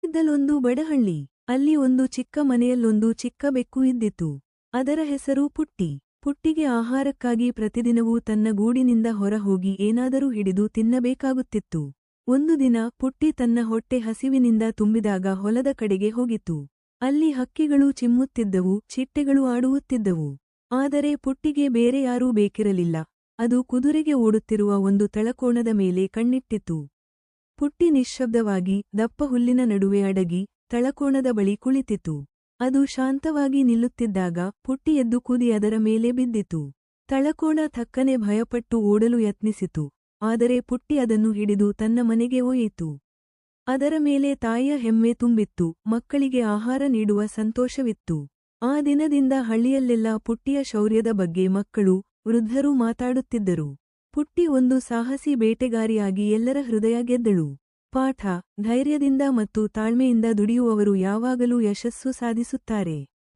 ಇದ್ದಲ್ಲೊಂದು ಬಡಹಳ್ಳಿ. ಅಲ್ಲಿ ಒಂದು ಚಿಕ್ಕ ಮನೆಯಲ್ಲೊಂದು ಚಿಕ್ಕ ಬೆಕ್ಕು ಇದ್ದಿತು. ಅದರ ಹೆಸರು ಪುಟ್ಟಿ. ಪುಟ್ಟಿಗೆ ಆಹಾರಕ್ಕಾಗಿ ಪ್ರತಿದಿನವೂ ತನ್ನ ಗೂಡಿನಿಂದ ಹೊರಹೋಗಿ ಏನಾದರೂ ಹಿಡಿದು ತಿನ್ನಬೇಕಾಗುತ್ತಿತ್ತು. ಒಂದು ದಿನ ಪುಟ್ಟಿ ತನ್ನ ಹೊಟ್ಟೆ ಹಸಿವಿನಿಂದ ತುಂಬಿದಾಗ ಹೊಲದ ಕಡೆಗೆ ಹೋಗಿತು. ಅಲ್ಲಿ ಹಕ್ಕಿಗಳು ಚಿಮ್ಮುತ್ತಿದ್ದವು, ಚಿಟ್ಟೆಗಳು ಆಡುತ್ತಿದ್ದವು. ಆದರೆ ಪುಟ್ಟಿಗೆ ಬೇರೆ ಯಾರೂ ಬೇಕಿರಲಿಲ್ಲ. ಅದು ಕುದುರೆಗೆ ಓಡುತ್ತಿರುವ ಒಂದು ತಳಕೋಣದ ಮೇಲೆ ಕಣ್ಣಿಟ್ಟಿತು. ಪುಟ್ಟಿ ನಿಶ್ಶಬ್ದವಾಗಿ ದಪ್ಪ ಹುಲ್ಲಿನ ನಡುವೆ ಅಡಗಿ ತಳಕೋಣದ ಬಳಿ ಕುಳಿತಿತು. ಅದು ಶಾಂತವಾಗಿ ನಿಲ್ಲುತ್ತಿದ್ದಾಗ ಪುಟ್ಟಿ ಎದ್ದು ಕುದಿ ಅದರ ಮೇಲೆ ಬಿದ್ದಿತು. ತಳಕೋಣ ಥಕ್ಕನೆ ಭಯಪಟ್ಟು ಓಡಲು ಯತ್ನಿಸಿತು. ಆದರೆ ಪುಟ್ಟಿ ಅದನ್ನು ಹಿಡಿದು ತನ್ನ ಮನೆಗೆ ಒಯ್ಯಿತು. ಅದರ ಮೇಲೆ ತಾಯಿಯ ಹೆಮ್ಮೆ ತುಂಬಿತ್ತು, ಮಕ್ಕಳಿಗೆ ಆಹಾರ ನೀಡುವ ಸಂತೋಷವಿತ್ತು. ಆ ದಿನದಿಂದ ಹಳ್ಳಿಯಲ್ಲೆಲ್ಲ ಪುಟ್ಟಿಯ ಶೌರ್ಯದ ಬಗ್ಗೆ ಮಕ್ಕಳು, ವೃದ್ಧರೂ ಮಾತಾಡುತ್ತಿದ್ದರು. ಪುಟ್ಟಿ ಒಂದು ಸಾಹಸಿ ಬೇಟೆಗಾರಿಯಾಗಿ ಎಲ್ಲರ ಹೃದಯ ಗೆದ್ದಳು. ಪಾಠ: ಧೈರ್ಯದಿಂದ ಮತ್ತು ತಾಳ್ಮೆಯಿಂದ ದುಡಿಯುವವರು ಯಾವಾಗಲೂ ಯಶಸ್ಸು ಸಾಧಿಸುತ್ತಾರೆ.